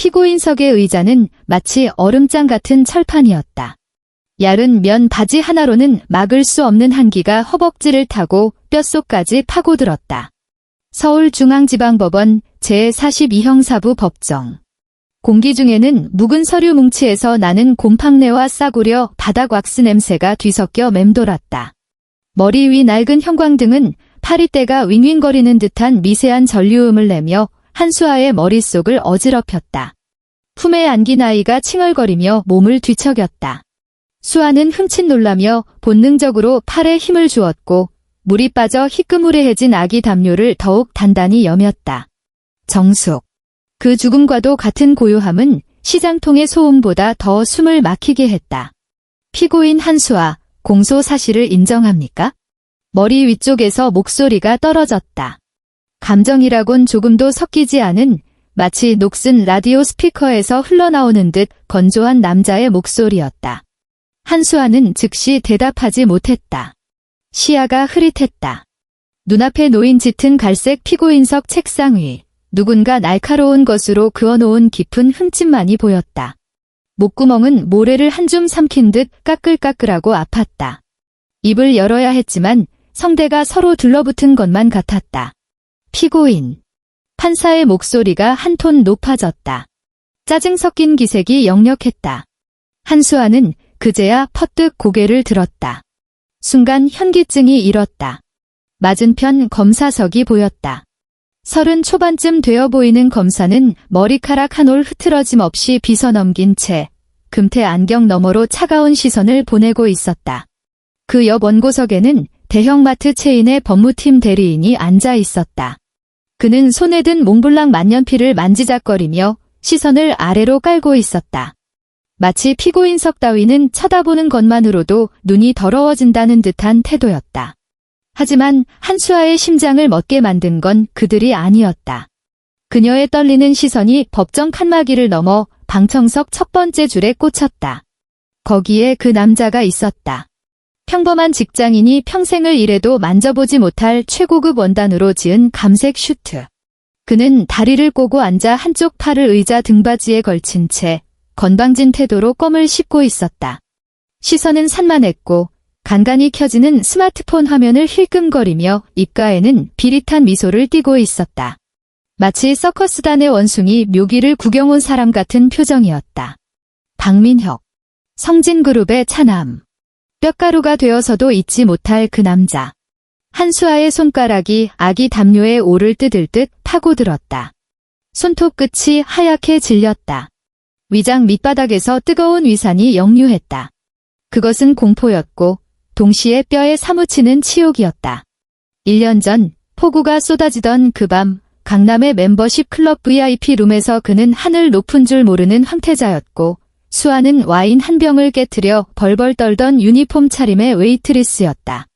피고인석의 의자는 마치 얼음장 같은 철판이었다. 얇은 면 바지 하나로는 막을 수 없는 한기가 허벅지를 타고 뼛속까지 파고들었다. 서울중앙지방법원 제42형사부 법정. 공기 중에는 묵은 서류 뭉치에서 나는 곰팡내와 싸구려 바닥 왁스 냄새가 뒤섞여 맴돌았다. 머리 위 낡은 형광등은 파리떼가 윙윙거리는 듯한 미세한 전류음을 내며 한수아의 머릿속을 어지럽혔다. 품에 안긴 아이가 칭얼거리며 몸을 뒤척였다. 수아는 흠칫 놀라며 본능적으로 팔에 힘을 주었고 물이 빠져 희끄무레해진 아기 담요를 더욱 단단히 여몄다. 정숙. 그 죽음과도 같은 고요함은 시장통의 소음보다 더 숨을 막히게 했다. 피고인 한수아, 공소 사실을 인정합니까? 머리 위쪽에서 목소리가 떨어졌다. 감정이라곤 조금도 섞이지 않은 마치 녹슨 라디오 스피커에서 흘러나오는 듯 건조한 남자의 목소리였다. 한수아는 즉시 대답하지 못했다. 시야가 흐릿했다. 눈앞에 놓인 짙은 갈색 피고인석 책상 위 누군가 날카로운 것으로 그어놓은 깊은 흠집만이 보였다. 목구멍은 모래를 한 줌 삼킨 듯 까끌까끌하고 아팠다. 입을 열어야 했지만 성대가 서로 둘러붙은 것만 같았다. 피고인. 판사의 목소리가 한 톤 높아졌다. 짜증 섞인 기색이 역력했다. 한수아는 그제야 퍼뜩 고개를 들었다. 순간 현기증이 일었다. 맞은편 검사석이 보였다. 30 초반쯤 되어 보이는 검사는 머리카락 한 올 흐트러짐 없이 빗어넘긴 채 금태 안경 너머로 차가운 시선을 보내고 있었다. 그 옆 원고석에는 대형마트 체인의 법무팀 대리인이 앉아 있었다. 그는 손에 든 몽블랑 만년필을 만지작거리며 시선을 아래로 깔고 있었다. 마치 피고인석 따위는 쳐다보는 것만으로도 눈이 더러워진다는 듯한 태도였다. 하지만 한수아의 심장을 멎게 만든 건 그들이 아니었다. 그녀의 떨리는 시선이 법정 칸막이를 넘어 방청석 첫 번째 줄에 꽂혔다. 거기에 그 남자가 있었다. 평범한 직장인이 평생을 일해도 만져보지 못할 최고급 원단으로 지은 감색 슈트. 그는 다리를 꼬고 앉아 한쪽 팔을 의자 등받이에 걸친 채 건방진 태도로 껌을 씹고 있었다. 시선은 산만했고 간간히 켜지는 스마트폰 화면을 힐끔거리며 입가에는 비릿한 미소를 띠고 있었다. 마치 서커스단의 원숭이 묘기를 구경 온 사람 같은 표정이었다. 박민혁. 성진그룹의 차남. 뼛가루가 되어서도 잊지 못할 그 남자. 한수아의 손가락이 아기 담요에 오를 뜯을 듯 파고들었다. 손톱 끝이 하얗게 질렸다. 위장 밑바닥에서 뜨거운 위산이 역류했다. 그것은 공포였고 동시에 뼈에 사무치는 치욕이었다. 1년 전 폭우가 쏟아지던 그 밤 강남의 멤버십 클럽 VIP 룸에서 그는 하늘 높은 줄 모르는 황태자였고 수아는 와인 한 병을 깨트려 벌벌 떨던 유니폼 차림의 웨이트리스였다.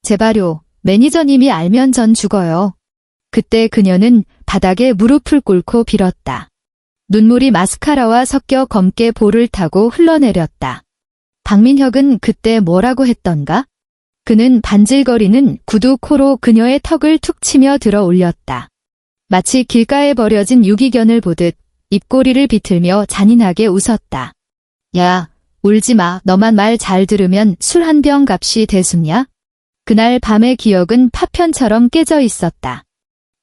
제발요, 매니저님이 알면 전 죽어요. 그때 그녀는 바닥에 무릎을 꿇고 빌었다. 눈물이 마스카라와 섞여 검게 볼을 타고 흘러내렸다. 박민혁은 그때 뭐라고 했던가? 그는 반질거리는 구두 코로 그녀의 턱을 툭 치며 들어 올렸다. 마치 길가에 버려진 유기견을 보듯 입꼬리를 비틀며 잔인하게 웃었다. 야, 울지 마. 너만 말 잘 들으면 술 한 병 값이 대수냐? 그날 밤의 기억은 파편처럼 깨져 있었다.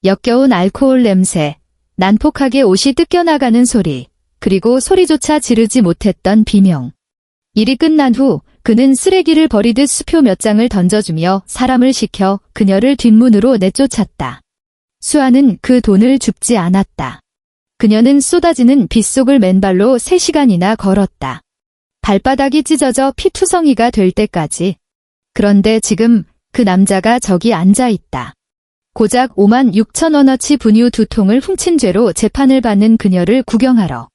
역겨운 알코올 냄새, 난폭하게 옷이 뜯겨나가는 소리, 그리고 소리조차 지르지 못했던 비명. 일이 끝난 후 그는 쓰레기를 버리듯 수표 몇 장을 던져주며 사람을 시켜 그녀를 뒷문으로 내쫓았다. 수아는 그 돈을 줍지 않았다. 그녀는 쏟아지는 빗속을 맨발로 3시간이나 걸었다. 발바닥이 찢어져 피투성이가 될 때까지. 그런데 지금 그 남자가 저기 앉아 있다. 고작 56,000원어치 분유 2통을 훔친 죄로 재판을 받는 그녀를 구경하러.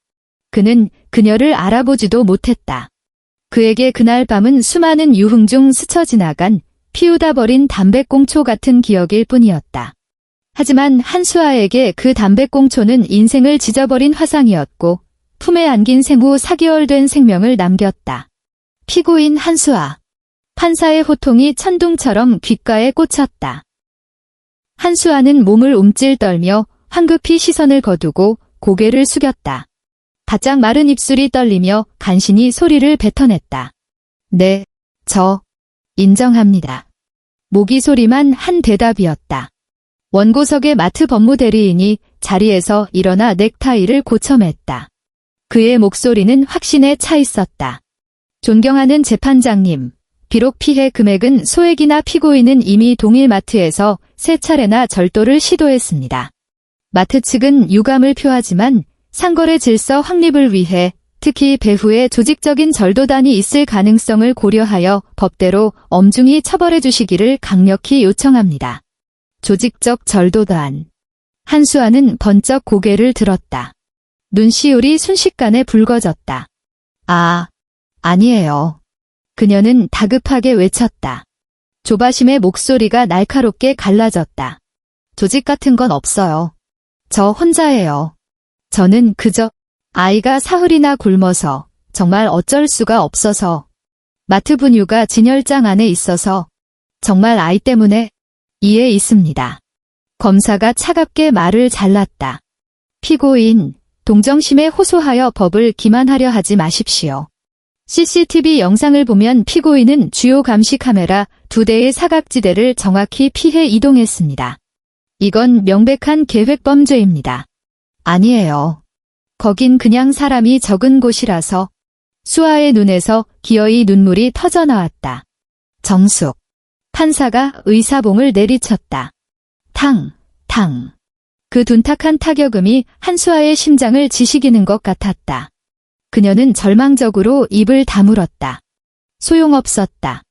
그는 그녀를 알아보지도 못했다. 그에게 그날 밤은 수많은 유흥 중 스쳐 지나간 피우다 버린 담배꽁초 같은 기억일 뿐이었다. 하지만 한수아에게 그 담배꽁초는 인생을 지져버린 화상이었고 품에 안긴 생후 4개월 된 생명을 남겼다. 피고인 한수아. 판사의 호통이 천둥처럼 귓가에 꽂혔다. 한수아는 몸을 움찔 떨며 황급히 시선을 거두고 고개를 숙였다. 바짝 마른 입술이 떨리며 간신히 소리를 뱉어냈다. 네, 저 인정합니다. 모기 소리만 한 대답이었다. 원고석의 마트 법무대리인이 자리에서 일어나 넥타이를 고쳐맸다. 그의 목소리는 확신에 차 있었다. 존경하는 재판장님, 비록 피해 금액은 소액이나 피고인은 이미 동일 마트에서 3차례나 절도를 시도했습니다. 마트 측은 유감을 표하지만 상거래 질서 확립을 위해 특히 배후에 조직적인 절도단이 있을 가능성을 고려하여 법대로 엄중히 처벌해 주시기를 강력히 요청합니다. 조직적 절도단. 한수아는 번쩍 고개를 들었다. 눈시울이 순식간에 붉어졌다. 아니에요. 그녀는 다급하게 외쳤다. 조바심의 목소리가 날카롭게 갈라졌다. 조직 같은 건 없어요. 저 혼자예요. 저는 그저 아이가 사흘이나 굶어서 정말 어쩔 수가 없어서 마트 분유가 진열장 안에 있어서 정말 아이 때문에 이해 있습니다. 검사가 차갑게 말을 잘랐다. 피고인, 동정심에 호소하여 법을 기만하려 하지 마십시오. CCTV 영상을 보면 피고인은 주요 감시 카메라 2대의 사각지대를 정확히 피해 이동했습니다. 이건 명백한 계획범죄입니다. 아니에요. 거긴 그냥 사람이 적은 곳이라서. 수아의 눈에서 기어이 눈물이 터져나왔다. 정숙. 판사가 의사봉을 내리쳤다. 탕. 그 둔탁한 타격음이 한수아의 심장을 지식이는 것 같았다. 그녀는 절망적으로 입을 다물었다. 소용없었다.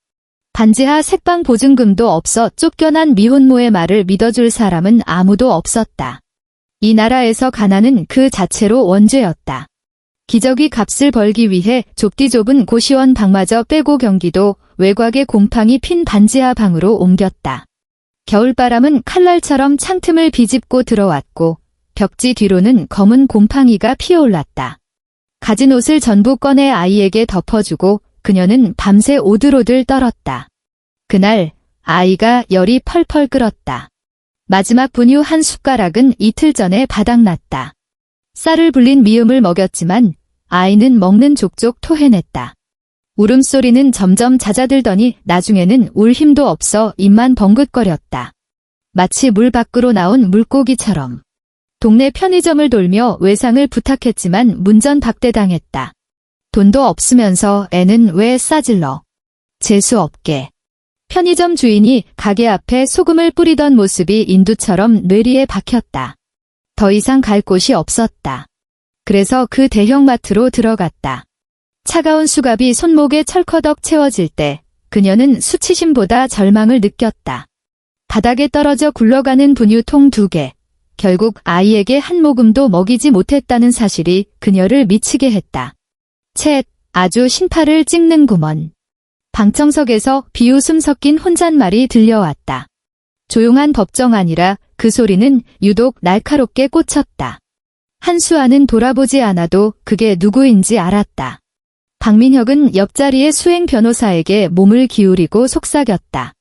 반지하 색방 보증금도 없어 쫓겨난 미혼모의 말을 믿어줄 사람은 아무도 없었다. 이 나라에서 가난은 그 자체로 원죄였다. 기저귀 값을 벌기 위해 좁디 좁은 고시원 방마저 빼고 경기도 외곽의 곰팡이 핀 반지하 방으로 옮겼다. 겨울바람은 칼날처럼 창틈을 비집고 들어왔고 벽지 뒤로는 검은 곰팡이가 피어올랐다. 가진 옷을 전부 꺼내 아이에게 덮어주고 그녀는 밤새 오들오들 떨었다. 그날 아이가 열이 펄펄 끓었다. 마지막 분유 한 숟가락은 이틀 전에 바닥났다. 쌀을 불린 미음을 먹였지만 아이는 먹는 족족 토해냈다. 울음소리는 점점 잦아들더니 나중에는 울 힘도 없어 입만 벙긋거렸다. 마치 물 밖으로 나온 물고기처럼. 동네 편의점을 돌며 외상을 부탁했지만 문전박대당했다. 돈도 없으면서 애는 왜 싸질러. 재수없게. 편의점 주인이 가게 앞에 소금을 뿌리던 모습이 인두처럼 뇌리에 박혔다. 더 이상 갈 곳이 없었다. 그래서 그 대형마트로 들어갔다. 차가운 수갑이 손목에 철커덕 채워질 때 그녀는 수치심보다 절망을 느꼈다. 바닥에 떨어져 굴러가는 분유통 2개. 결국 아이에게 한 모금도 먹이지 못했다는 사실이 그녀를 미치게 했다. 쳇, 아주 신파를 찍는구먼. 방청석에서 비웃음 섞인 혼잣말이 들려왔다. 조용한 법정 아니라 그 소리는 유독 날카롭게 꽂혔다. 한수아는 돌아보지 않아도 그게 누구인지 알았다. 박민혁은 옆자리의 수행 변호사에게 몸을 기울이고 속삭였다.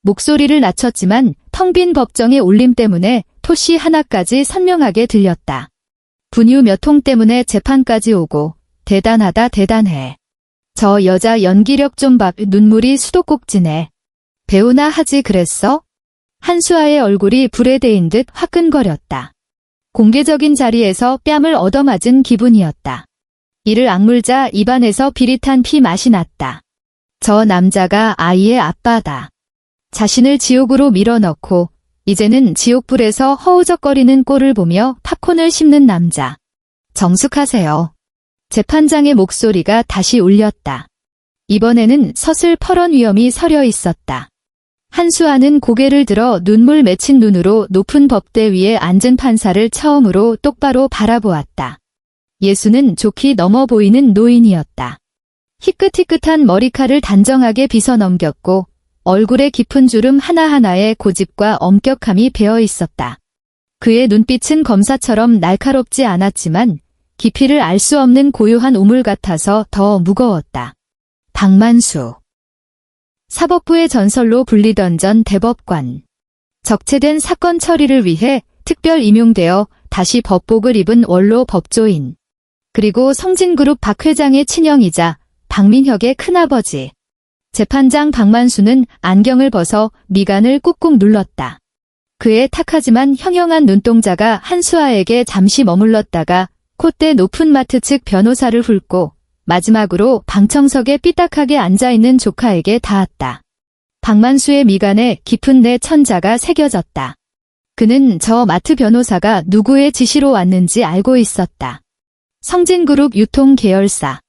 목소리를 낮췄지만 텅 빈 법정의 울림 때문에 토시 하나까지 선명하게 들렸다. 분유 몇 통 때문에 재판까지 오고 대단하다 대단해. 저 여자 연기력 좀 봐. 눈물이 수도꼭지네. 배우나 하지 그랬어? 한수아의 얼굴이 불에 데인 듯 화끈거렸다. 공개적인 자리에서 뺨을 얻어맞은 기분이었다. 이를 악물자 입안에서 비릿한 피 맛이 났다. 저 남자가 아이의 아빠다. 자신을 지옥으로 밀어넣고 이제는 지옥불에서 허우적거리는 꼴을 보며 팝콘을 씹는 남자. 정숙하세요. 재판장의 목소리가 다시 울렸다. 이번에는 서슬퍼런 위험이 서려 있었다. 한수아는 고개를 들어 눈물 맺힌 눈으로 높은 법대 위에 앉은 판사를 처음으로 똑바로 바라보았다. 예수는 좋게 넘어 보이는 노인이었다. 희끗희끗한 머리칼을 단정하게 빗어 넘겼고 얼굴의 깊은 주름 하나하나에 고집과 엄격함이 배어 있었다. 그의 눈빛은 검사처럼 날카롭지 않았지만 깊이를 알 수 없는 고요한 우물 같아서 더 무거웠다. 박만수. 사법부의 전설로 불리던 전 대법관. 적체된 사건 처리를 위해 특별 임용되어 다시 법복을 입은 원로 법조인. 그리고 성진그룹 박 회장의 친형이자 박민혁의 큰아버지. 재판장 박만수는 안경을 벗어 미간을 꾹꾹 눌렀다. 그의 탁하지만 형형한 눈동자가 한수아에게 잠시 머물렀다가 콧대 높은 마트 측 변호사를 훑고 마지막으로 방청석에 삐딱하게 앉아있는 조카에게 닿았다. 박만수의 미간에 깊은 내 천자가 새겨졌다. 그는 저 마트 변호사가 누구의 지시로 왔는지 알고 있었다. 성진그룹 유통계열사.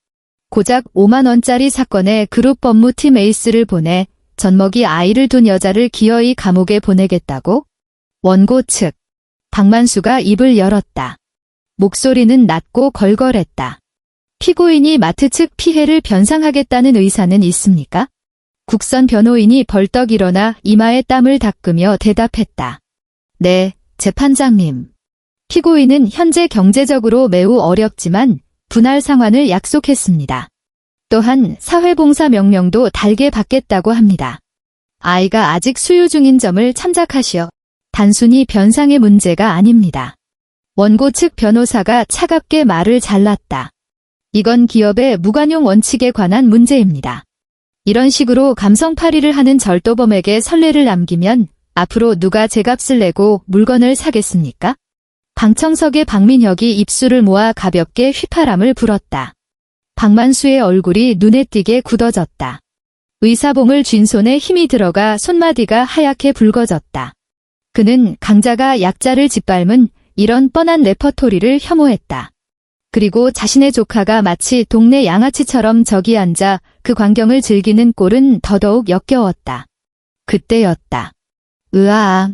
고작 5만 원짜리 사건에 그룹 법무팀 에이스를 보내 젖먹이 아이를 둔 여자를 기어이 감옥에 보내겠다고? 원고 측. 박만수가 입을 열었다. 목소리는 낮고 걸걸했다. 피고인이 마트 측 피해를 변상하겠다는 의사는 있습니까? 국선 변호인이 벌떡 일어나 이마에 땀을 닦으며 대답했다. 네, 재판장님. 피고인은 현재 경제적으로 매우 어렵지만 분할 상환을 약속했습니다. 또한 사회봉사 명령도 달게 받겠다고 합니다. 아이가 아직 수유 중인 점을 참작하시어 단순히 변상의 문제가 아닙니다. 원고 측 변호사가 차갑게 말을 잘랐다. 이건 기업의 무관용 원칙에 관한 문제입니다. 이런 식으로 감성팔이를 하는 절도범에게 선례를 남기면 앞으로 누가 제값을 내고 물건을 사겠습니까? 방청석의 박민혁이 입술을 모아 가볍게 휘파람을 불었다. 박만수의 얼굴이 눈에 띄게 굳어졌다. 의사봉을 쥔 손에 힘이 들어가 손마디가 하얗게 붉어졌다. 그는 강자가 약자를 짓밟은 이런 뻔한 레퍼토리를 혐오했다. 그리고 자신의 조카가 마치 동네 양아치처럼 저기 앉아 그 광경을 즐기는 꼴은 더더욱 역겨웠다. 그때였다. 으아아.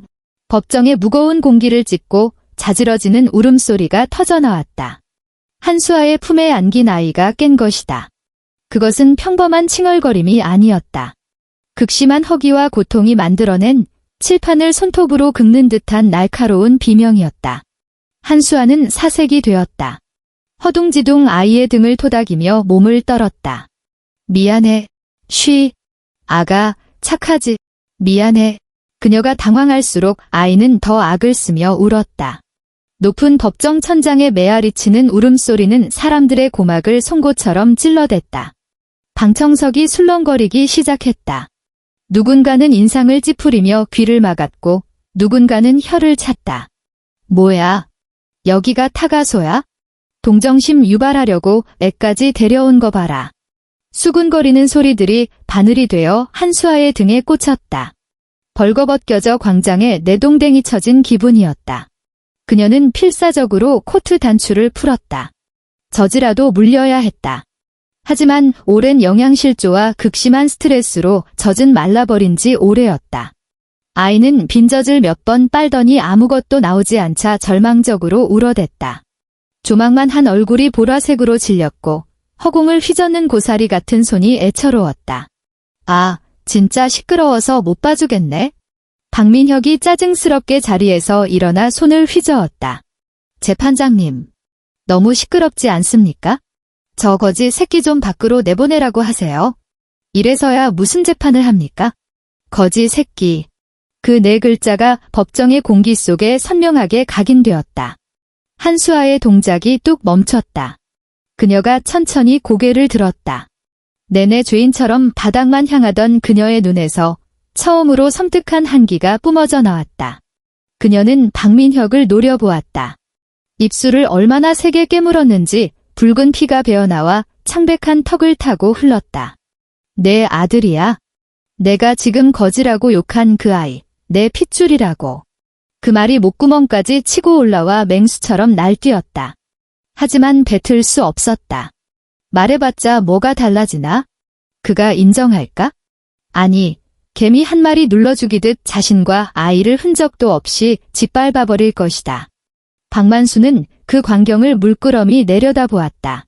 법정에 무거운 공기를 찢고 자지러지는 울음소리가 터져나왔다. 한수아의 품에 안긴 아이가 깬 것이다. 그것은 평범한 칭얼거림이 아니었다. 극심한 허기와 고통이 만들어낸 칠판을 손톱으로 긁는 듯한 날카로운 비명이었다. 한수아는 사색이 되었다. 허둥지둥 아이의 등을 토닥이며 몸을 떨었다. 미안해. 쉬. 아가, 착하지. 미안해. 그녀가 당황할수록 아이는 더 악을 쓰며 울었다. 높은 법정 천장에 메아리치는 울음소리는 사람들의 고막을 송곳처럼 찔러댔다. 방청석이 술렁거리기 시작했다. 누군가는 인상을 찌푸리며 귀를 막았고 누군가는 혀를 찼다. 뭐야? 여기가 타가소야? 동정심 유발하려고 애까지 데려온 거 봐라. 수군거리는 소리들이 바늘이 되어 한수아의 등에 꽂혔다. 벌거벗겨져 광장에 내동댕이 쳐진 기분이었다. 그녀는 필사적으로 코트 단추를 풀었다. 젖이라도 물려야 했다. 하지만 오랜 영양실조와 극심한 스트레스로 젖은 말라버린 지 오래였다. 아이는 빈젖을 몇 번 빨더니 아무것도 나오지 않자 절망적으로 울어댔다. 조망만 한 얼굴이 보라색으로 질렸고 허공을 휘젓는 고사리 같은 손이 애처로웠다. 아, 진짜 시끄러워서 못 봐주겠네. 박민혁이 짜증스럽게 자리에서 일어나 손을 휘저었다. 재판장님, 너무 시끄럽지 않습니까? 저 거지 새끼 좀 밖으로 내보내라고 하세요. 이래서야 무슨 재판을 합니까? 거지 새끼. 그 네 글자가 법정의 공기 속에 선명하게 각인되었다. 한수아의 동작이 뚝 멈췄다. 그녀가 천천히 고개를 들었다. 내내 죄인처럼 바닥만 향하던 그녀의 눈에서 처음으로 섬뜩한 한기가 뿜어져 나왔다. 그녀는 박민혁을 노려보았다. 입술을 얼마나 세게 깨물었는지 붉은 피가 배어나와 창백한 턱을 타고 흘렀다. 내 아들이야. 내가 지금 거지라고 욕한 그 아이, 내 핏줄이라고. 그 말이 목구멍까지 치고 올라와 맹수처럼 날뛰었다. 하지만 뱉을 수 없었다. 말해봤자 뭐가 달라지나? 그가 인정할까? 아니, 개미 한 마리 눌러죽이듯 자신과 아이를 흔적도 없이 짓밟아버릴 것이다. 박만수는 그 광경을 물끄러미 내려다보았다.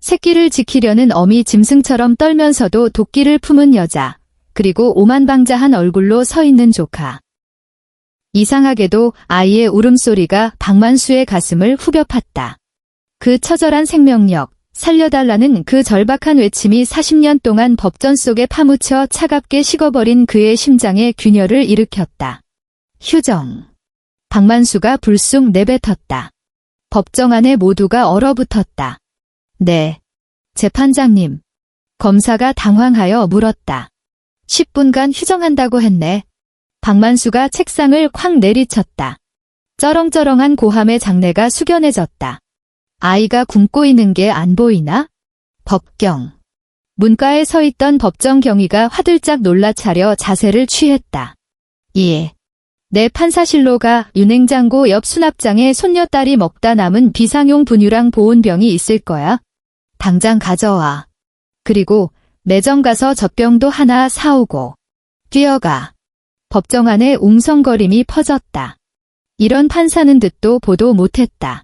새끼를 지키려는 어미 짐승처럼 떨면서도 도끼를 품은 여자, 그리고 오만방자한 얼굴로 서 있는 조카. 이상하게도 아이의 울음소리가 박만수의 가슴을 후벼 팠다. 그 처절한 생명력, 살려달라는 그 절박한 외침이 40년 동안 법전 속에 파묻혀 차갑게 식어버린 그의 심장에 균열을 일으켰다. 휴정. 박만수가 불쑥 내뱉었다. 법정 안에 모두가 얼어붙었다. 네. 재판장님. 검사가 당황하여 물었다. 10분간 휴정한다고 했네. 박만수가 책상을 콱 내리쳤다. 쩌렁쩌렁한 고함의 장내가 숙연해졌다. 아이가 굶고 있는 게 안 보이나? 법경. 문가에 서 있던 법정 경위가 화들짝 놀라 차려 자세를 취했다. 예. 내 판사실로 가. 윤행장고 옆 수납장에 손녀딸이 먹다 남은 비상용 분유랑 보온병이 있을 거야. 당장 가져와. 그리고 매점 가서 젖병도 하나 사오고. 뛰어가. 법정 안에 웅성거림이 퍼졌다. 이런 판사는 듣도 보도 못했다.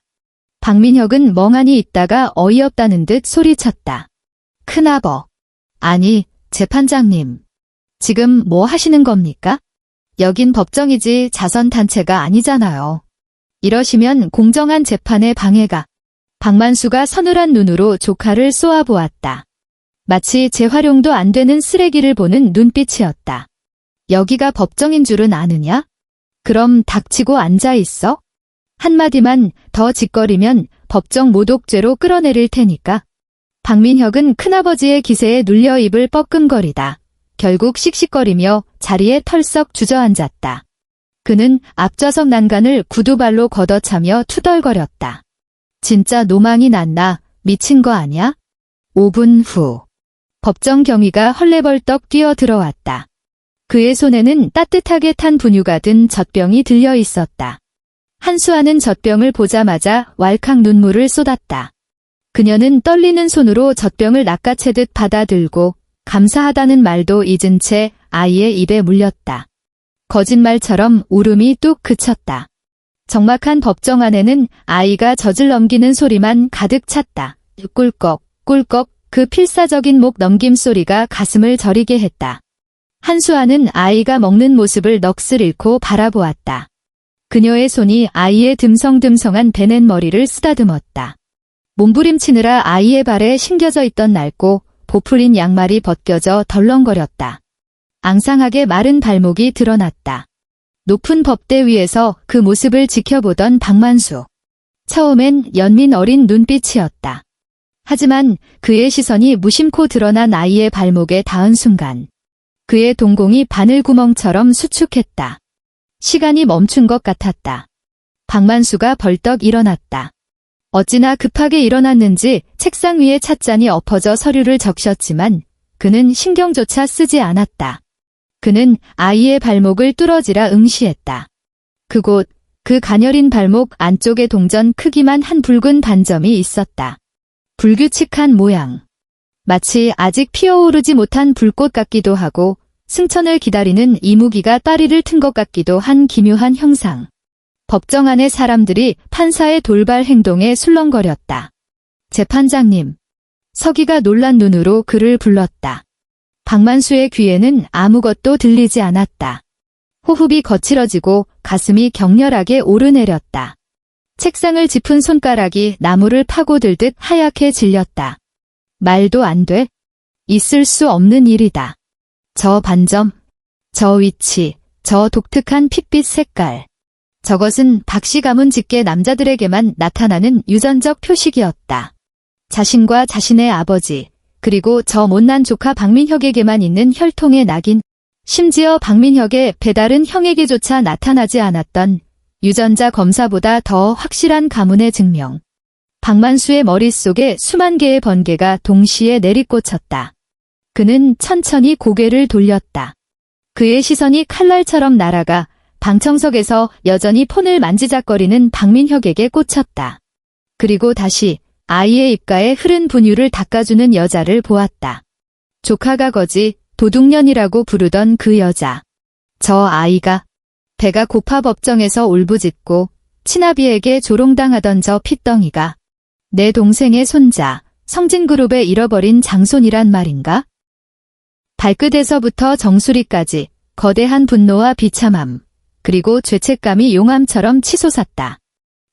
박민혁은 멍하니 있다가 어이없다는 듯 소리쳤다. 큰아버. 아니, 재판장님. 지금 뭐 하시는 겁니까? 여긴 법정이지 자선단체가 아니잖아요. 이러시면 공정한 재판에 방해가. 박만수가 서늘한 눈으로 조카를 쏘아보았다. 마치 재활용도 안 되는 쓰레기를 보는 눈빛이었다. 여기가 법정인 줄은 아느냐? 그럼 닥치고 앉아 있어? 한마디만 더 짓거리면 법정 모독죄로 끌어내릴 테니까. 박민혁은 큰아버지의 기세에 눌려 입을 뻐끔거리다. 결국 씩씩거리며 자리에 털썩 주저앉았다. 그는 앞좌석 난간을 구두발로 걷어차며 투덜거렸다. 진짜 노망이 났나? 미친 거 아냐? 5분 후. 법정 경위가 헐레벌떡 뛰어 들어왔다. 그의 손에는 따뜻하게 탄 분유가 든 젖병이 들려 있었다. 한수아는 젖병을 보자마자 왈칵 눈물을 쏟았다. 그녀는 떨리는 손으로 젖병을 낚아채듯 받아들고 감사하다는 말도 잊은 채 아이의 입에 물렸다. 거짓말처럼 울음이 뚝 그쳤다. 적막한 법정 안에는 아이가 젖을 넘기는 소리만 가득 찼다. 꿀꺽, 꿀꺽 그 필사적인 목 넘김 소리가 가슴을 저리게 했다. 한수아는 아이가 먹는 모습을 넋을 잃고 바라보았다. 그녀의 손이 아이의 듬성듬성한 베넷 머리를 쓰다듬었다. 몸부림치느라 아이의 발에 신겨져 있던 낡고 보풀린 양말이 벗겨져 덜렁거렸다. 앙상하게 마른 발목이 드러났다. 높은 법대 위에서 그 모습을 지켜보던 박만수. 처음엔 연민 어린 눈빛이었다. 하지만 그의 시선이 무심코 드러난 아이의 발목에 닿은 순간 그의 동공이 바늘구멍처럼 수축했다. 시간이 멈춘 것 같았다. 박만수가 벌떡 일어났다. 어찌나 급하게 일어났는지 책상 위에 찻잔이 엎어져 서류를 적셨지만 그는 신경조차 쓰지 않았다. 그는 아이의 발목을 뚫어지라 응시했다. 그곳, 그 가녀린 발목 안쪽에 동전 크기만 한 붉은 반점이 있었다. 불규칙한 모양. 마치 아직 피어오르지 못한 불꽃 같기도 하고 승천을 기다리는 이무기가 따리를 튼 것 같기도 한 기묘한 형상. 법정 안의 사람들이 판사의 돌발 행동에 술렁거렸다. 재판장님. 서기가 놀란 눈으로 그를 불렀다. 박만수의 귀에는 아무것도 들리지 않았다. 호흡이 거칠어지고 가슴이 격렬하게 오르내렸다. 책상을 짚은 손가락이 나무를 파고들듯 하얗게 질렸다. 말도 안 돼. 있을 수 없는 일이다. 저 반점, 저 위치, 저 독특한 핏빛 색깔. 저것은 박씨 가문 직계 남자들에게만 나타나는 유전적 표식이었다. 자신과 자신의 아버지, 그리고 저 못난 조카 박민혁에게만 있는 혈통의 낙인, 심지어 박민혁의 배다른 형에게조차 나타나지 않았던 유전자 검사보다 더 확실한 가문의 증명. 박만수의 머릿속에 수만 개의 번개가 동시에 내리꽂혔다. 그는 천천히 고개를 돌렸다. 그의 시선이 칼날처럼 날아가 방청석에서 여전히 폰을 만지작거리는 박민혁에게 꽂혔다. 그리고 다시 아이의 입가에 흐른 분유를 닦아주는 여자를 보았다. 조카가 거지 도둑년이라고 부르던 그 여자. 저 아이가 배가 고파 법정에서 울부짖고 친아비에게 조롱당하던 저 핏덩이가 내 동생의 손자 성진그룹의 잃어버린 장손이란 말인가? 발끝에서부터 정수리까지 거대한 분노와 비참함, 그리고 죄책감이 용암처럼 치솟았다.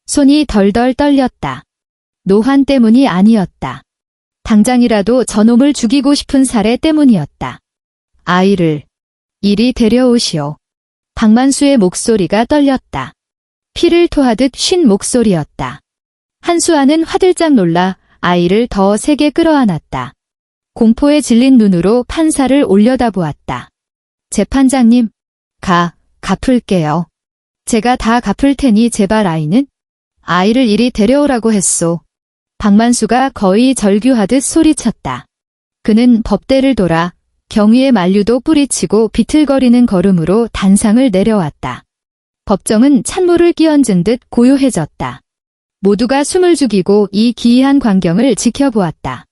손이 덜덜 떨렸다. 노환 때문이 아니었다. 당장이라도 저놈을 죽이고 싶은 사례 때문이었다. 아이를 이리 데려오시오. 박만수의 목소리가 떨렸다. 피를 토하듯 쉰 목소리였다. 한수아는 화들짝 놀라 아이를 더 세게 끌어안았다. 공포에 질린 눈으로 판사를 올려다보았다. 재판장님, 갚을게요. 제가 다 갚을 테니 제발 아이를 이리 데려오라고 했소. 박만수가 거의 절규하듯 소리쳤다. 그는 법대를 돌아 경위의 만류도 뿌리치고 비틀거리는 걸음으로 단상을 내려왔다. 법정은 찬물을 끼얹은 듯 고요해졌다. 모두가 숨을 죽이고 이 기이한 광경을 지켜보았다.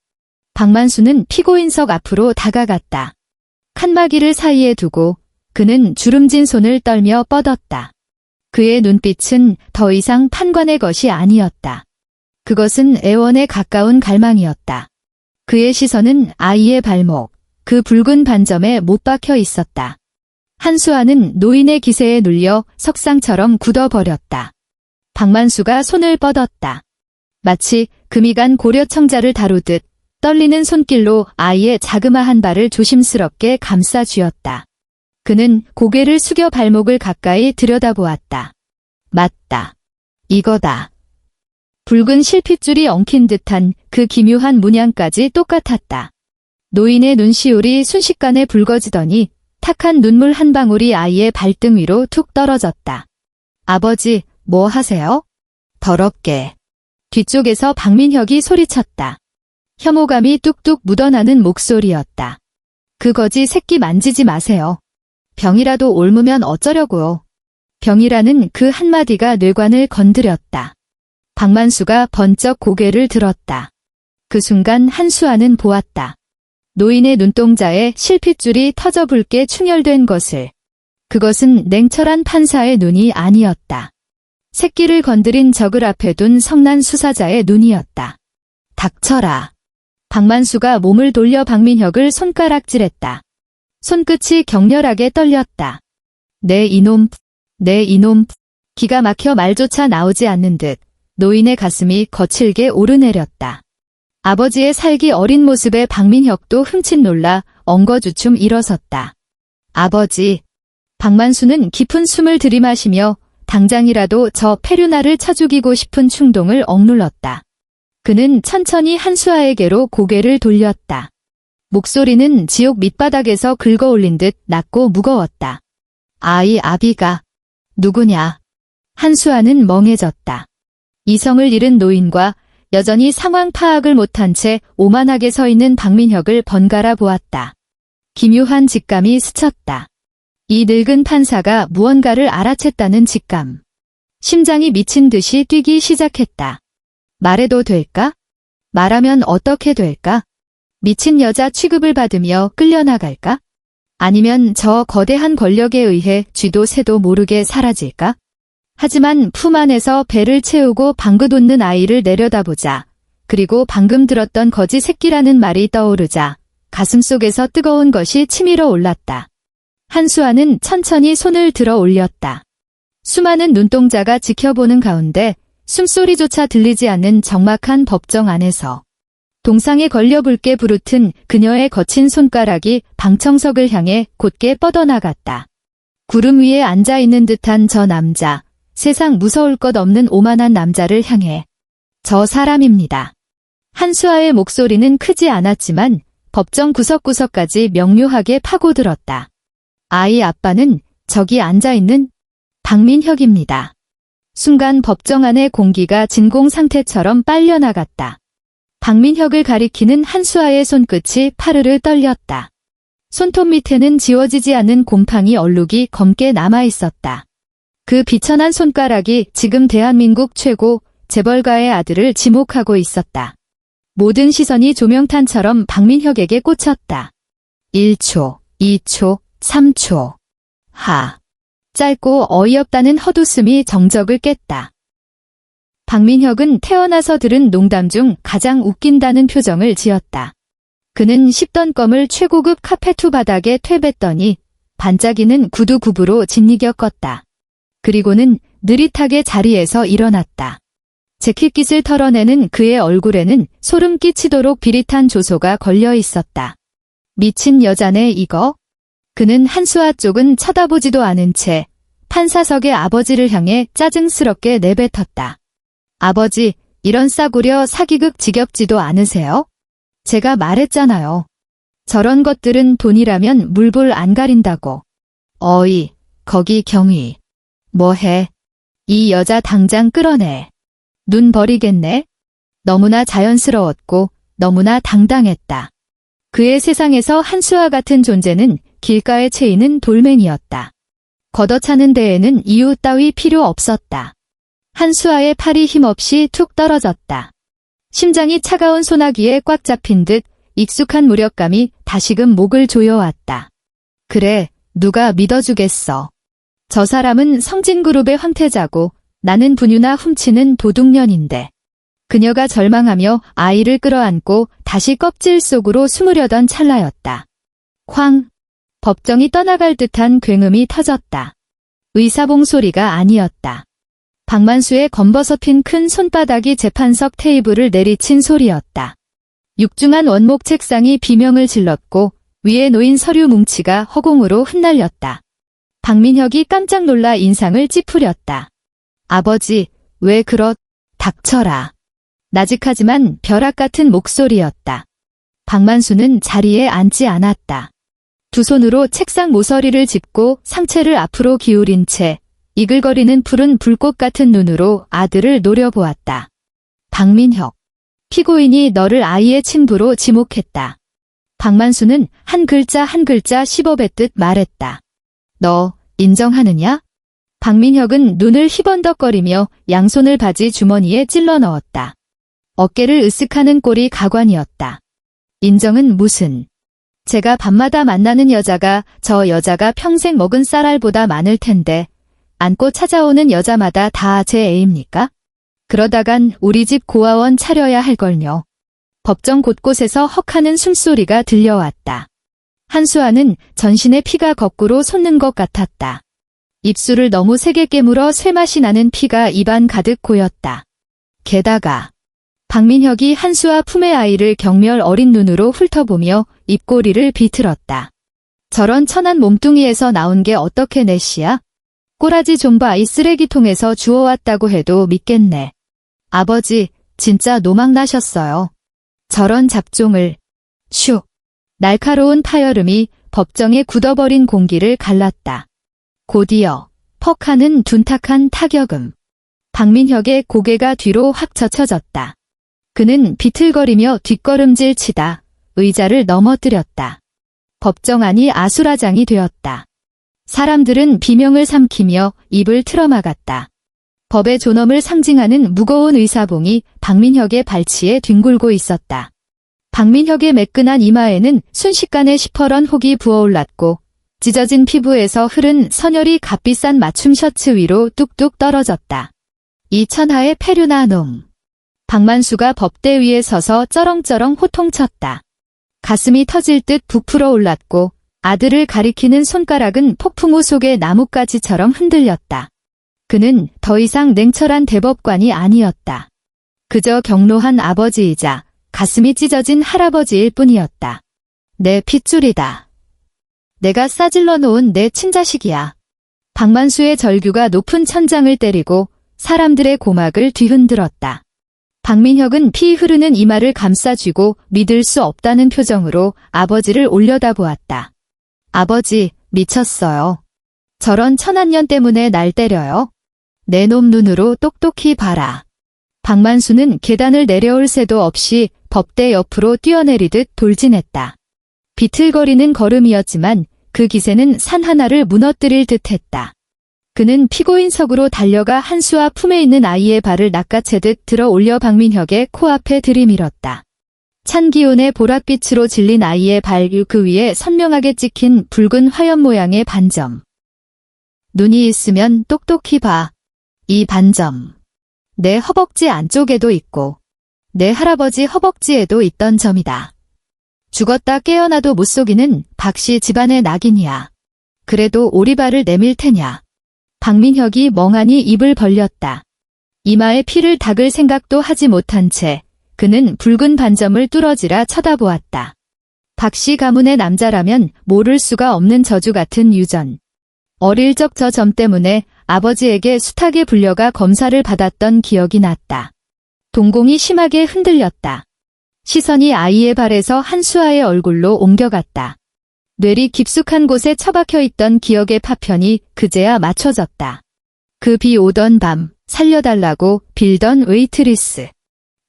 박만수는 피고인석 앞으로 다가갔다. 칸막이를 사이에 두고 그는 주름진 손을 떨며 뻗었다. 그의 눈빛은 더 이상 판관의 것이 아니었다. 그것은 애원에 가까운 갈망이었다. 그의 시선은 아이의 발목, 그 붉은 반점에 못 박혀 있었다. 한수아는 노인의 기세에 눌려 석상처럼 굳어버렸다. 박만수가 손을 뻗었다. 마치 금이 간 고려청자를 다루듯 떨리는 손길로 아이의 자그마한 발을 조심스럽게 감싸 쥐었다. 그는 고개를 숙여 발목을 가까이 들여다보았다. 맞다. 이거다. 붉은 실핏줄이 엉킨 듯한 그 기묘한 문양까지 똑같았다. 노인의 눈시울이 순식간에 붉어지더니 탁한 눈물 한 방울이 아이의 발등 위로 툭 떨어졌다. 아버지, 뭐 하세요? 더럽게. 뒤쪽에서 박민혁이 소리쳤다. 혐오감이 뚝뚝 묻어나는 목소리였다. 그 거지 새끼 만지지 마세요. 병이라도 옮으면 어쩌려고요. 병이라는 그 한마디가 뇌관을 건드렸다. 박만수가 번쩍 고개를 들었다. 그 순간 한수아는 보았다. 노인의 눈동자에 실핏줄이 터져 붉게 충혈된 것을. 그것은 냉철한 판사의 눈이 아니었다. 새끼를 건드린 적을 앞에 둔 성난 수사자의 눈이었다. 닥쳐라. 박만수가 몸을 돌려 박민혁을 손가락질했다. 손끝이 격렬하게 떨렸다. 내 이놈. 기가 막혀 말조차 나오지 않는 듯 노인의 가슴이 거칠게 오르내렸다. 아버지의 살기 어린 모습에 박민혁도 흠칫 놀라 엉거주춤 일어섰다. 아버지. 박만수는 깊은 숨을 들이마시며 당장이라도 저 페류나를 쳐 죽이고 싶은 충동을 억눌렀다. 그는 천천히 한수아에게로 고개를 돌렸다. 목소리는 지옥 밑바닥에서 긁어올린 듯 낮고 무거웠다. 아이 아비가 누구냐? 한수아는 멍해졌다. 이성을 잃은 노인과 여전히 상황 파악을 못한 채 오만하게 서 있는 박민혁을 번갈아 보았다. 기묘한 직감이 스쳤다. 이 늙은 판사가 무언가를 알아챘다는 직감. 심장이 미친 듯이 뛰기 시작했다. 말해도 될까? 말하면 어떻게 될까? 미친 여자 취급을 받으며 끌려나갈까? 아니면 저 거대한 권력에 의해 쥐도 새도 모르게 사라질까? 하지만 품 안에서 배를 채우고 방긋 웃는 아이를 내려다보자. 그리고 방금 들었던 거지 새끼라는 말이 떠오르자 가슴속에서 뜨거운 것이 치밀어 올랐다. 한수아는 천천히 손을 들어 올렸다. 수많은 눈동자가 지켜보는 가운데 숨소리조차 들리지 않는 적막한 법정 안에서 동상에 걸려 붉게 부르튼 그녀의 거친 손가락이 방청석을 향해 곧게 뻗어나갔다. 구름 위에 앉아있는 듯한 저 남자, 세상 무서울 것 없는 오만한 남자를 향해. 저 사람입니다. 한수아의 목소리는 크지 않았지만 법정 구석구석까지 명료하게 파고들었다. 아이 아빠는 저기 앉아있는 박민혁입니다. 순간 법정 안의 공기가 진공 상태처럼 빨려나갔다. 박민혁을 가리키는 한수아의 손끝이 파르르 떨렸다. 손톱 밑에는 지워지지 않는 곰팡이 얼룩이 검게 남아있었다. 그 비천한 손가락이 지금 대한민국 최고 재벌가의 아들을 지목하고 있었다. 모든 시선이 조명탄처럼 박민혁에게 꽂혔다. 1초, 2초, 3초. 짧고 어이없다는 헛웃음이 정적을 깼다. 박민혁은 태어나서 들은 농담 중 가장 웃긴다는 표정을 지었다. 그는 씹던 껌을 최고급 카페투 바닥에 퇴뱉더니 반짝이는 구두 굽으로 짓이겨 껐다. 그리고는 느릿하게 자리에서 일어났다. 재킷깃을 털어내는 그의 얼굴에는 소름 끼치도록 비릿한 조소가 걸려 있었다. 미친 여자네 이거? 그는 한수아 쪽은 쳐다보지도 않은 채 판사석의 아버지를 향해 짜증스럽게 내뱉었다. 아버지, 이런 싸구려 사기극 지겹지도 않으세요? 제가 말했잖아요. 저런 것들은 돈이라면 물불 안 가린다고. 어이, 거기 경위. 뭐해? 이 여자 당장 끌어내. 눈 버리겠네? 너무나 자연스러웠고 너무나 당당했다. 그의 세상에서 한수와 같은 존재는 길가에 채이는 돌멩이였다. 걷어차는 데에는 이유 따위 필요 없었다. 한수아의 팔이 힘없이 툭 떨어졌다. 심장이 차가운 소나기에 꽉 잡힌 듯 익숙한 무력감이 다시금 목을 조여왔다. 그래, 누가 믿어주겠어. 저 사람은 성진그룹의 황태자고 나는 분유나 훔치는 도둑년인데. 그녀가 절망하며 아이를 끌어안고 다시 껍질 속으로 숨으려던 찰나였다. 쾅! 법정이 떠나갈 듯한 굉음이 터졌다. 의사봉 소리가 아니었다. 박만수의 검버섯핀 큰 손바닥이 재판석 테이블을 내리친 소리였다. 육중한 원목 책상이 비명을 질렀고 위에 놓인 서류 뭉치가 허공으로 흩날렸다. 박민혁이 깜짝 놀라 인상을 찌푸렸다. 아버지, 왜 닥쳐라. 나직하지만 벼락 같은 목소리였다. 박만수는 자리에 앉지 않았다. 두 손으로 책상 모서리를 짚고 상체를 앞으로 기울인 채 이글거리는 푸른 불꽃 같은 눈으로 아들을 노려보았다. 박민혁, 피고인이 너를 아이의 친부로 지목했다. 박만수는 한 글자 한 글자 씹어뱉듯 말했다. 너 인정하느냐? 박민혁은 눈을 희번덕거리며 양손을 바지 주머니에 찔러 넣었다. 어깨를 으쓱하는 꼴이 가관이었다. 인정은 무슨. 제가 밤마다 만나는 여자가 저 여자가 평생 먹은 쌀알보다 많을 텐데 안고 찾아오는 여자마다 다 제 애입니까? 그러다간 우리 집 고아원 차려야 할걸요. 법정 곳곳에서 헉하는 숨소리가 들려왔다. 한수아는 전신의 피가 거꾸로 솟는 것 같았다. 입술을 너무 세게 깨물어 쇠맛이 나는 피가 입안 가득 고였다. 게다가 박민혁이 한수아 품의 아이를 경멸 어린 눈으로 훑어보며 입꼬리를 비틀었다. 저런 천한 몸뚱이에서 나온 게 어떻게 내 씨야? 꼬라지 좀 봐. 이 쓰레기통에서 주워왔다고 해도 믿겠네. 아버지, 진짜 노망나셨어요. 저런 잡종을. 슉. 날카로운 파열음이 법정에 굳어버린 공기를 갈랐다. 곧이어 퍽 하는 둔탁한 타격음. 박민혁의 고개가 뒤로 확 젖혀졌다. 그는 비틀거리며 뒷걸음질 치다 의자를 넘어뜨렸다. 법정 안이 아수라장이 되었다. 사람들은 비명을 삼키며 입을 틀어막았다. 법의 존엄을 상징하는 무거운 의사봉이 박민혁의 발치에 뒹굴고 있었다. 박민혁의 매끈한 이마에는 순식간에 시퍼런 혹이 부어올랐고 찢어진 피부에서 흐른 선혈이 값비싼 맞춤 셔츠 위로 뚝뚝 떨어졌다. 이 천하의 패류나 놈. 박만수가 법대 위에 서서 쩌렁쩌렁 호통쳤다. 가슴이 터질 듯 부풀어 올랐고 아들을 가리키는 손가락은 폭풍우 속의 나뭇가지처럼 흔들렸다. 그는 더 이상 냉철한 대법관이 아니었다. 그저 경로한 아버지이자 가슴이 찢어진 할아버지일 뿐이었다. 내 핏줄이다. 내가 싸질러 놓은 내 친자식이야. 박만수의 절규가 높은 천장을 때리고 사람들의 고막을 뒤흔들었다. 박민혁은 피 흐르는 이마를 감싸쥐고 믿을 수 없다는 표정으로 아버지를 올려다보았다. 아버지, 미쳤어요. 저런 천한년 때문에 날 때려요? 내 놈 눈으로 똑똑히 봐라. 박만수는 계단을 내려올 새도 없이 법대 옆으로 뛰어내리듯 돌진했다. 비틀거리는 걸음이었지만 그 기세는 산 하나를 무너뜨릴 듯했다. 그는 피고인석으로 달려가 한수아 품에 있는 아이의 발을 낚아채듯 들어 올려 박민혁의 코앞에 들이밀었다. 찬 기온의 보랏빛으로 질린 아이의 발 그 위에 선명하게 찍힌 붉은 화염 모양의 반점. 눈이 있으면 똑똑히 봐. 이 반점. 내 허벅지 안쪽에도 있고 내 할아버지 허벅지에도 있던 점이다. 죽었다 깨어나도 못 속이는 박씨 집안의 낙인이야. 그래도 오리발을 내밀 테냐. 박민혁이 멍하니 입을 벌렸다. 이마에 피를 닦을 생각도 하지 못한 채 그는 붉은 반점을 뚫어지라 쳐다보았다. 박씨 가문의 남자라면 모를 수가 없는 저주 같은 유전. 어릴 적 저 점 때문에 아버지에게 숱하게 불려가 검사를 받았던 기억이 났다. 동공이 심하게 흔들렸다. 시선이 아이의 발에서 한수아의 얼굴로 옮겨갔다. 뇌리 깊숙한 곳에 처박혀 있던 기억의 파편이 그제야 맞춰졌다. 그 비 오던 밤, 살려달라고 빌던 웨이트리스.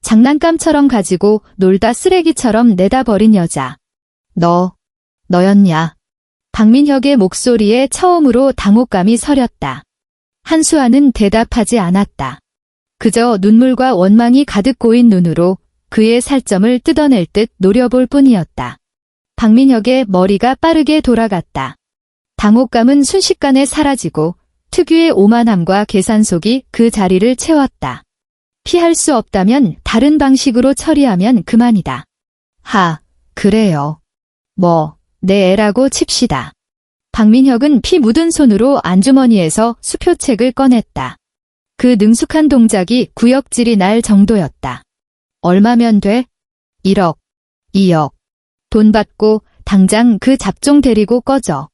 장난감처럼 가지고 놀다 쓰레기처럼 내다 버린 여자. 너였냐? 박민혁의 목소리에 처음으로 당혹감이 서렸다. 한수아는 대답하지 않았다. 그저 눈물과 원망이 가득 고인 눈으로 그의 살점을 뜯어낼 듯 노려볼 뿐이었다. 박민혁의 머리가 빠르게 돌아갔다. 당혹감은 순식간에 사라지고 특유의 오만함과 계산속이 그 자리를 채웠다. 피할 수 없다면 다른 방식으로 처리하면 그만이다. 그래요. 내 애라고 칩시다. 박민혁은 피 묻은 손으로 안주머니에서 수표책을 꺼냈다. 그 능숙한 동작이 구역질이 날 정도였다. 얼마면 돼? 1억, 2억. 돈 받고 당장 그 잡종 데리고 꺼져.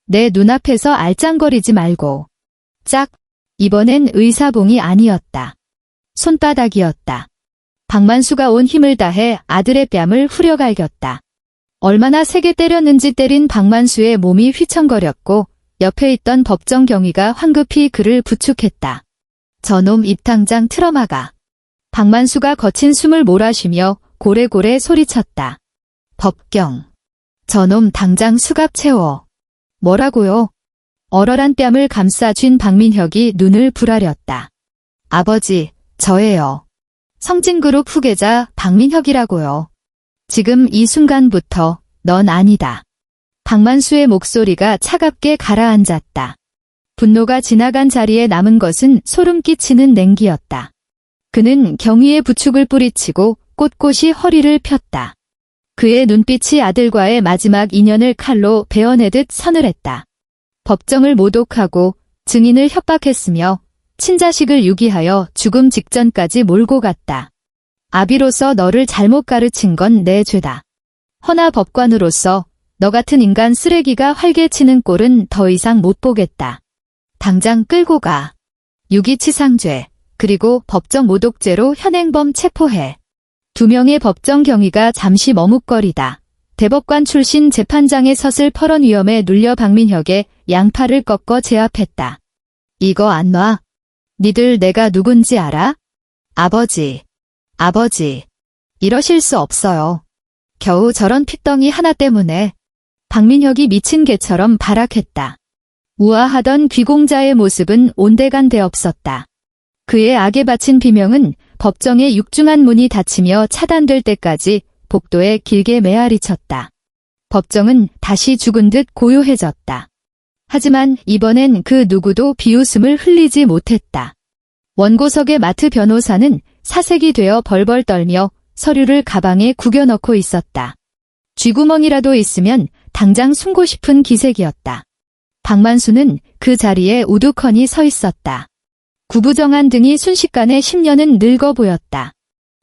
내 눈앞에서 알짱거리지 말고. 이번엔 의사봉이 아니었다. 손바닥이었다. 박만수가 온 힘을 다해 아들의 뺨을 후려갈겼다. 얼마나 세게 때렸는지 때린 박만수의 몸이 휘청거렸고 옆에 있던 법정 경위가 황급히 그를 부축했다. 저놈 입 당장 틀어막아. 박만수가 거친 숨을 몰아쉬며 고래고래 소리쳤다. 법경. 저놈 당장 수갑 채워. 뭐라고요? 얼얼한 뺨을 감싸쥔 박민혁이 눈을 부라렸다. 아버지, 저예요. 성진그룹 후계자 박민혁이라고요. 지금 이 순간부터 넌 아니다. 박만수의 목소리가 차갑게 가라앉았다. 분노가 지나간 자리에 남은 것은 소름 끼치는 냉기였다. 그는 경위의 부축을 뿌리치고 꼿꼿이 허리를 폈다. 그의 눈빛이 아들과의 마지막 인연을 칼로 베어내듯 서늘했다. 법정을 모독하고 증인을 협박했으며 친자식을 유기하여 죽음 직전까지 몰고 갔다. 아비로서 너를 잘못 가르친 건 내 죄다. 허나 법관으로서 너 같은 인간 쓰레기가 활개치는 꼴은 더 이상 못 보겠다. 당장 끌고 가. 유기치상죄, 그리고 법정 모독죄로 현행범 체포해. 2명의 법정 경위가 잠시 머뭇거리다. 대법관 출신 재판장의 서슬 펄언 위험에 눌려 박민혁의 양팔을 꺾어 제압했다. 이거 안 놔? 니들 내가 누군지 알아? 아버지. 이러실 수 없어요. 겨우 저런 핏덩이 하나 때문에. 박민혁이 미친 개처럼 발악했다. 우아하던 귀공자의 모습은 온데간데 없었다. 그의 악에 바친 비명은 법정의 육중한 문이 닫히며 차단될 때까지 복도에 길게 메아리쳤다. 법정은 다시 죽은 듯 고요해졌다. 하지만 이번엔 그 누구도 비웃음을 흘리지 못했다. 원고석의 마트 변호사는 사색이 되어 벌벌 떨며 서류를 가방에 구겨넣고 있었다. 쥐구멍이라도 있으면 당장 숨고 싶은 기색이었다. 박만수는 그 자리에 우두커니 서 있었다. 구부정한 등이 순식간에 10년은 늙어 보였다.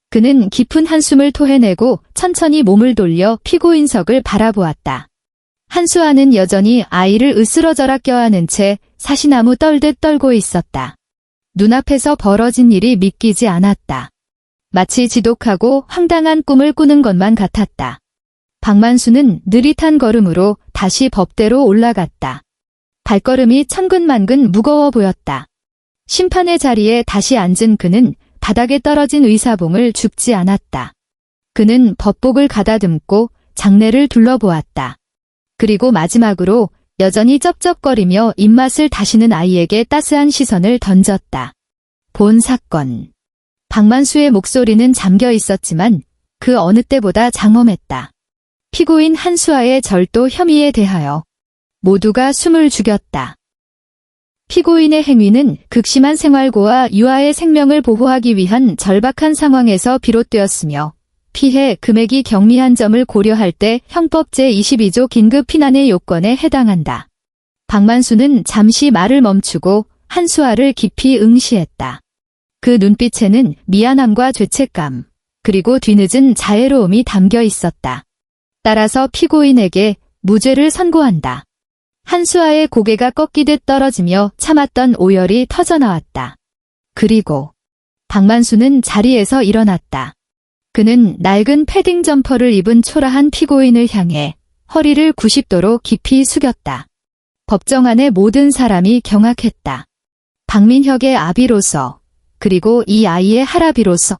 그는 깊은 한숨을 토해내고 천천히 몸을 돌려 피고인석을 바라보았다. 한수아는 여전히 아이를 으스러져라 껴안은 채 사시나무 떨듯 떨고 있었다. 눈앞에서 벌어진 일이 믿기지 않았다. 마치 지독하고 황당한 꿈을 꾸는 것만 같았다. 박만수는 느릿한 걸음으로 다시 법대로 올라갔다. 발걸음이 천근만근 무거워 보였다. 심판의 자리에 다시 앉은 그는 바닥에 떨어진 의사봉을 줍지 않았다. 그는 법복을 가다듬고 장례를 둘러보았다. 그리고 마지막으로 여전히 쩝쩝거리며 입맛을 다시는 아이에게 따스한 시선을 던졌다. 본 사건. 박만수의 목소리는 잠겨 있었지만 그 어느 때보다 장엄했다. 피고인 한수아의 절도 혐의에 대하여 모두가 숨을 죽였다. 피고인의 행위는 극심한 생활고와 유아의 생명을 보호하기 위한 절박한 상황에서 비롯되었으며 피해 금액이 경미한 점을 고려할 때 형법 제22조 긴급 피난의 요건에 해당한다. 박만수는 잠시 말을 멈추고 한수아를 깊이 응시했다. 그 눈빛에는 미안함과 죄책감, 그리고 뒤늦은 자애로움이 담겨 있었다. 따라서 피고인에게 무죄를 선고한다. 한수아의 고개가 꺾이듯 떨어지며 참았던 오열이 터져나왔다. 그리고 박만수는 자리에서 일어났다. 그는 낡은 패딩 점퍼를 입은 초라한 피고인을 향해 허리를 90도로 깊이 숙였다. 법정 안의 모든 사람이 경악했다. 박민혁의 아비로서, 그리고 이 아이의 할아비로서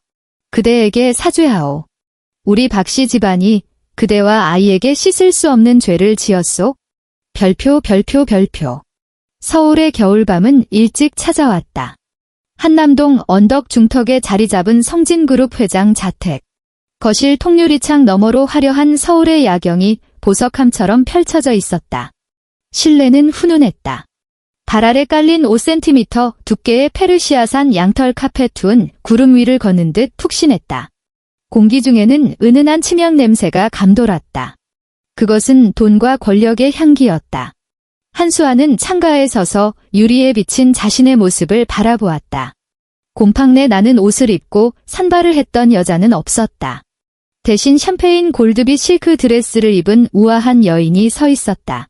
그대에게 사죄하오. 우리 박씨 집안이 그대와 아이에게 씻을 수 없는 죄를 지었소? 별표. 서울의 겨울밤은 일찍 찾아왔다. 한남동 언덕 중턱에 자리 잡은 성진그룹 회장 자택. 거실 통유리창 너머로 화려한 서울의 야경이 보석함처럼 펼쳐져 있었다. 실내는 훈훈했다. 발 아래 깔린 5cm 두께의 페르시아산 양털 카페트는 구름 위를 걷는 듯 푹신했다. 공기 중에는 은은한 침향 냄새가 감돌았다. 그것은 돈과 권력의 향기였다. 한수아는 창가에 서서 유리에 비친 자신의 모습을 바라보았다. 곰팡내 나는 옷을 입고 산발을 했던 여자는 없었다. 대신 샴페인 골드빛 실크 드레스를 입은 우아한 여인이 서 있었다.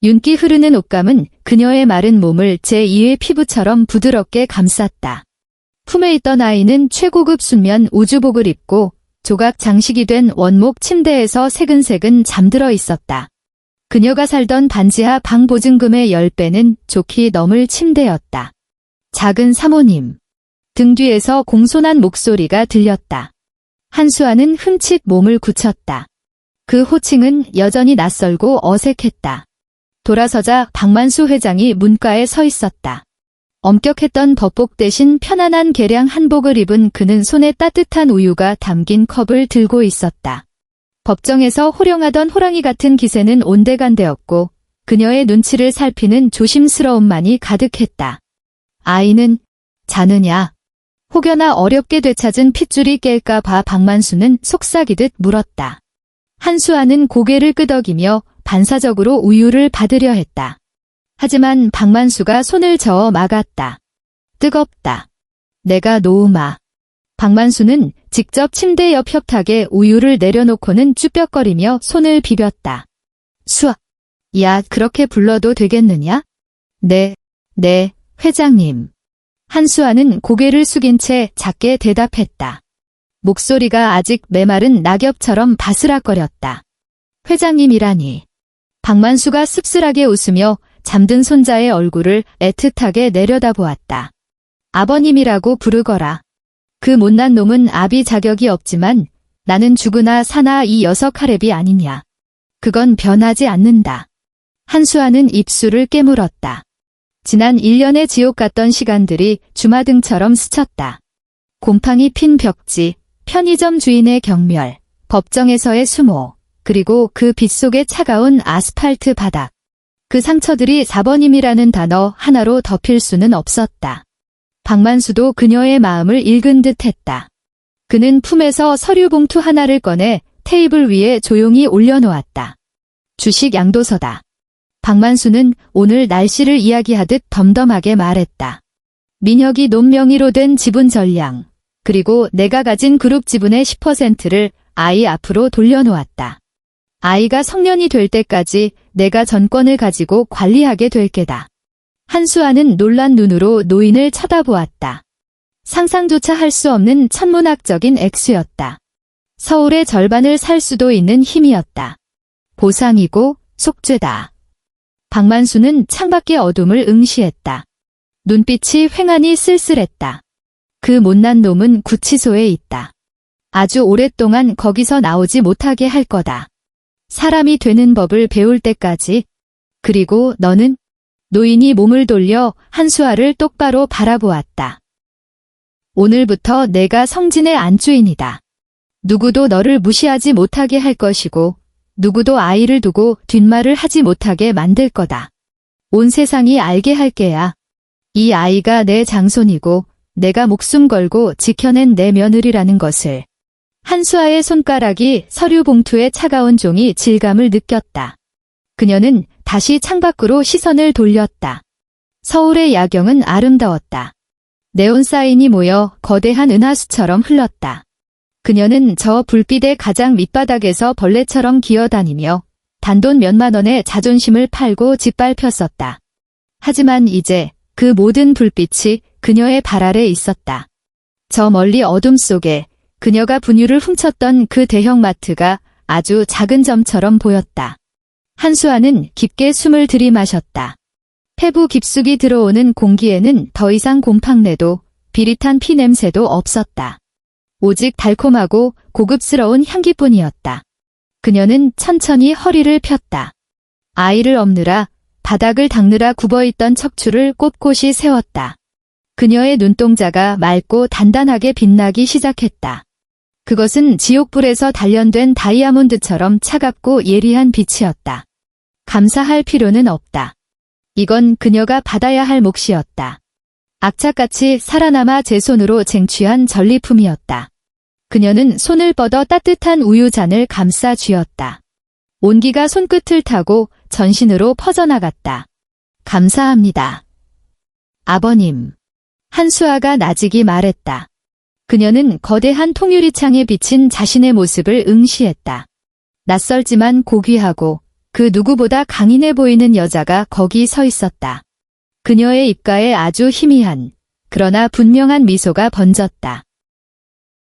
윤기 흐르는 옷감은 그녀의 마른 몸을 제2의 피부처럼 부드럽게 감쌌다. 품에 있던 아이는 최고급 순면 우주복을 입고 조각 장식이 된 원목 침대에서 새근새근 잠들어 있었다. 그녀가 살던 반지하 방 보증금의 10배는 좋게 넘을 침대였다. 작은 사모님. 등 뒤에서 공손한 목소리가 들렸다. 한수아는 흠칫 몸을 굳혔다. 그 호칭은 여전히 낯설고 어색했다. 돌아서자 박만수 회장이 문가에 서 있었다. 엄격했던 법복 대신 편안한 개량 한복을 입은 그는 손에 따뜻한 우유가 담긴 컵을 들고 있었다. 법정에서 호령하던 호랑이 같은 기세는 온데간데였고 그녀의 눈치를 살피는 조심스러움만이 가득했다. 아이는 자느냐? 혹여나 어렵게 되찾은 핏줄이 깰까 봐 박만수는 속삭이듯 물었다. 한수아는 고개를 끄덕이며 반사적으로 우유를 받으려 했다. 하지만 박만수가 손을 저어 막았다. 뜨겁다. 내가 놓으마. 박만수는 직접 침대 옆 협탁에 우유를 내려놓고는 쭈뼛거리며 손을 비볐다. 수아. 야, 그렇게 불러도 되겠느냐? 네, 회장님. 한수아는 고개를 숙인 채 작게 대답했다. 목소리가 아직 메마른 낙엽처럼 바스락거렸다. 회장님이라니. 박만수가 씁쓸하게 웃으며 잠든 손자의 얼굴을 애틋하게 내려다보았다. 아버님이라고 부르거라. 그 못난 놈은 아비 자격이 없지만 나는 죽으나 사나 이 여석 카렙이 아니냐. 그건 변하지 않는다. 한수아는 입술을 깨물었다. 지난 1년의 지옥 같던 시간들이 주마등처럼 스쳤다. 곰팡이 핀 벽지, 편의점 주인의 경멸, 법정에서의 수모, 그리고 그 빗속에 차가운 아스팔트 바닥. 그 상처들이 4번임이라는 단어 하나로 덮일 수는 없었다. 박만수도 그녀의 마음을 읽은 듯 했다. 그는 품에서 서류 봉투 하나를 꺼내 테이블 위에 조용히 올려놓았다. 주식 양도서다. 박만수는 오늘 날씨를 이야기하듯 덤덤하게 말했다. 민혁이 논명의로 된 지분 전량, 그리고 내가 가진 그룹 지분의 10%를 아이 앞으로 돌려놓았다. 아이가 성년이 될 때까지 내가 전권을 가지고 관리하게 될 게다. 한수아는 놀란 눈으로 노인을 쳐다보았다. 상상조차 할 수 없는 천문학적인 액수였다. 서울의 절반을 살 수도 있는 힘이었다. 보상이고 속죄다. 박만수는 창밖의 어둠을 응시했다. 눈빛이 휑하니 쓸쓸했다. 그 못난 놈은 구치소에 있다. 아주 오랫동안 거기서 나오지 못하게 할 거다. 사람이 되는 법을 배울 때까지. 그리고 너는? 노인이 몸을 돌려 한수아를 똑바로 바라보았다. 오늘부터 내가 성진의 안주인이다. 누구도 너를 무시하지 못하게 할 것이고 누구도 아이를 두고 뒷말을 하지 못하게 만들 거다. 온 세상이 알게 할 게야. 이 아이가 내 장손이고 내가 목숨 걸고 지켜낸 내 며느리라는 것을. 한수아의 손가락이 서류 봉투에 차가운 종이 질감을 느꼈다. 그녀는 다시 창밖으로 시선을 돌렸다. 서울의 야경은 아름다웠다. 네온 사인이 모여 거대한 은하수처럼 흘렀다. 그녀는 저 불빛의 가장 밑바닥에서 벌레처럼 기어다니며 단돈 몇만 원의 자존심을 팔고 짓밟혔었다. 하지만 이제 그 모든 불빛이 그녀의 발 아래 있었다. 저 멀리 어둠 속에 그녀가 분유를 훔쳤던 그 대형 마트가 아주 작은 점처럼 보였다. 한수아는 깊게 숨을 들이마셨다. 폐부 깊숙이 들어오는 공기에는 더 이상 곰팡내도 비릿한 피 냄새도 없었다. 오직 달콤하고 고급스러운 향기뿐이었다. 그녀는 천천히 허리를 폈다. 아이를 업느라 바닥을 닦느라 굽어있던 척추를 꼿꼿이 세웠다. 그녀의 눈동자가 맑고 단단하게 빛나기 시작했다. 그것은 지옥불에서 단련된 다이아몬드처럼 차갑고 예리한 빛이었다. 감사할 필요는 없다. 이건 그녀가 받아야 할 몫이었다. 악착같이 살아남아 제 손으로 쟁취한 전리품이었다. 그녀는 손을 뻗어 따뜻한 우유잔을 감싸 쥐었다. 온기가 손끝을 타고 전신으로 퍼져나갔다. 감사합니다. 아버님. 한수아가 나직이 말했다. 그녀는 거대한 통유리창에 비친 자신의 모습을 응시했다. 낯설지만 고귀하고 그 누구보다 강인해 보이는 여자가 거기 서 있었다. 그녀의 입가에 아주 희미한, 그러나 분명한 미소가 번졌다.